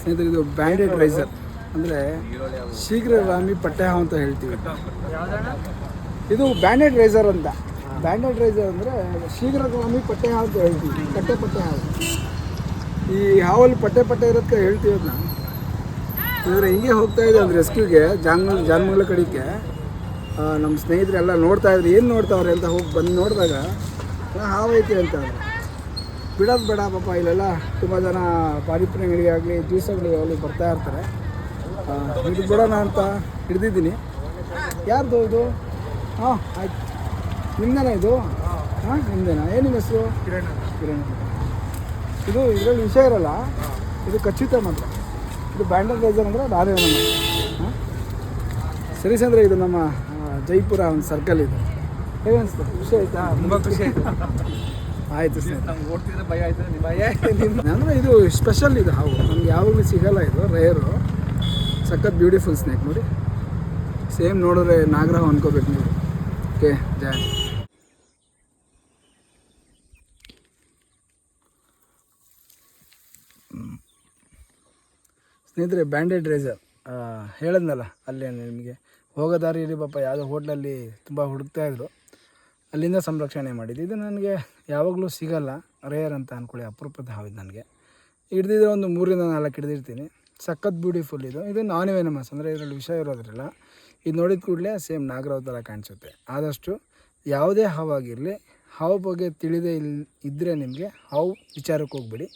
ಸ್ನೇಹಿತರೆ, ಇದು banded riser ಅಂದರೆ ಶೀಘ್ರಗಾಮಿ ಪಟ್ಟೆ ಹಾವು ಅಂತ ಹೇಳ್ತೀವಿ. ಇದು ಬ್ಯಾಂಡೆಡ್ ರೈಸರ್ ಅಂತ. ಬ್ಯಾಂಡೆಡ್ ರೈಸರ್ ಅಂದರೆ ಶೀಘ್ರಗಾಮಿ ಪಟ್ಟೆ ಹಾವು ಅಂತ ಹೇಳ್ತೀವಿ. ಪಟ್ಟೆ ಹಾವು. ಈ ಹಾವಲ್ಲಿ ಪಟ್ಟೆ ಇರೋದಕ್ಕೆ ಹೇಳ್ತೀವಿ ಅದನ್ನ. ಅಂದರೆ ಹಿಂಗೆ ಹೋಗ್ತಾ ಇದೆ ಒಂದು ರೆಸ್ಕ್ಯೂಗೆ ಜಾನ್ಮಂಗ್ಲ ಕಡೆಗೆ. ನಮ್ಮ ಸ್ನೇಹಿತರೆಲ್ಲ ನೋಡ್ತಾಯಿದ್ರು, ಏನು ನೋಡ್ತಾವ್ರೆ ಅಂತ ಹೋಗಿ ಬಂದು ನೋಡಿದಾಗ ಹಾವು ಐತಿ ಅಂತ. ಬಿಡೋದು ಬೇಡ ಪಾಪ, ಇಲ್ಲೆಲ್ಲ ತುಂಬ ಜನ ಪಾನಿಪುರಿ ಅಂಗಡಿಗಾಗಲಿ ಜ್ಯೂಸ್ ಅಂಗಡಿಗಾಗಲಿ ಬರ್ತಾ ಇರ್ತಾರೆ. ಇದು ಬಿಡೋಣ ಅಂತ ಹಿಡ್ದಿದ್ದೀನಿ. ಯಾರ್ದು ಇದು? ಹಾಂ, ಆಯ್ತು. ನಿಮ್ದೇನಾ ಇದು? ಹಾಂ, ನಿಮ್ದೇನಾ? ಏನು ನಿಮ್ಮ ಹೆಸರು? ಕಿರಣ್. ಇದು ಇದರಲ್ಲಿ ವಿಷಯ ಇರಲ್ಲ, ಇದು ಖಚಿತ ಮಾತ್ರ. ಇದು ಬ್ಯಾಂಡೆಡ್ ರೈಸರ್ ಅಂದರೆ ನಾನೇ ನಮ್ಮ. ಹಾಂ, ಸರಿ ಅಂದರೆ ಇದು ನಮ್ಮ ಜೈಪುರ ಒಂದು ಸರ್ಕಲ್ ಇದೆ. ಹೇಗೆ ಅನಿಸ್ತು? ಖುಷಿ ಆಯಿತಾ? ತುಂಬ ಖುಷಿ ಆಯಿತು. ಆಯಿತು ಸರ್. ನಮ್ಗೆ ಓಡ್ತಿದ್ರೆ ಭಯ ಆಯ್ತು. ಅಂದರೆ ಇದು ಸ್ಪೆಷಲ್ ಇದು ಹಾವು, ನಮ್ಗೆ ಯಾವಾಗಲೂ ಸಿಗೋಲ್ಲ. ಇದು ರೇರು, ಸಖತ್ ಬ್ಯೂಟಿಫುಲ್ ಸ್ನೇಕ್ ನೋಡಿ. ಸೇಮ್ ನೋಡಿದ್ರೆ ನಾಗರಹಾವು ಅನ್ಕೋಬೇಕು ನೀವು. ಓಕೆ, ಜಯ. ಸ್ನೇಹಿತರೆ, ಬ್ಯಾಂಡೆಡ್ ರೈಸರ್ ಹೇಳಿದ್ನಲ್ಲ, ಅಲ್ಲೇ ನಿಮಗೆ ಹೋಗೋ ದಾರಿಯಲ್ಲಿ ಪಾಪ ಯಾವುದೋ ಹೋಟ್ಲಲ್ಲಿ ತುಂಬ ಹುಡುಕ್ತಾಯಿದ್ರು, ಅಲ್ಲಿಂದ ಸಂರಕ್ಷಣೆ ಮಾಡಿದ್ದು. ಇದು ನನಗೆ ಯಾವಾಗಲೂ ಸಿಗೋಲ್ಲ, ರೇರ್ ಅಂತ ಅಂದ್ಕೊಳ್ಳಿ. ಅಪರೂಪದ ಹಾವಿದ್ದು. ನನಗೆ ಹಿಡ್ದಿದ್ರೆ ಒಂದು 3 ರಿಂದ 4 ಹಿಡ್ದಿರ್ತೀನಿ. ಸಖತ್ ಬ್ಯೂಟಿಫುಲ್ ಇದು ನಾನ್ ವೆನಮಸ್, ಅಂದರೆ ಇದರಲ್ಲಿ ವಿಷ ಇರೋದ್ರಲ್ಲ. ಇದು ನೋಡಿದ ಕೂಡಲೇ ಸೇಮ್ ನಾಗರಾವ್ ಥರ ಕಾಣಿಸುತ್ತೆ. ಆದಷ್ಟು ಯಾವುದೇ ಹಾವಾಗಿರಲಿ, ಹಾವು ಬಗ್ಗೆ ತಿಳಿದೇ ಇದ್ದರೆ ನಿಮಗೆ ಹಾವು ವಿಚಾರಕ್ಕೆ ಹೋಗ್ಬೇಡಿ.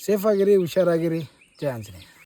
ಸೇಫಾಗಿರಿ, ಹುಷಾರಾಗಿರಿ. ಜಯ ಆಂಜನೇಯ.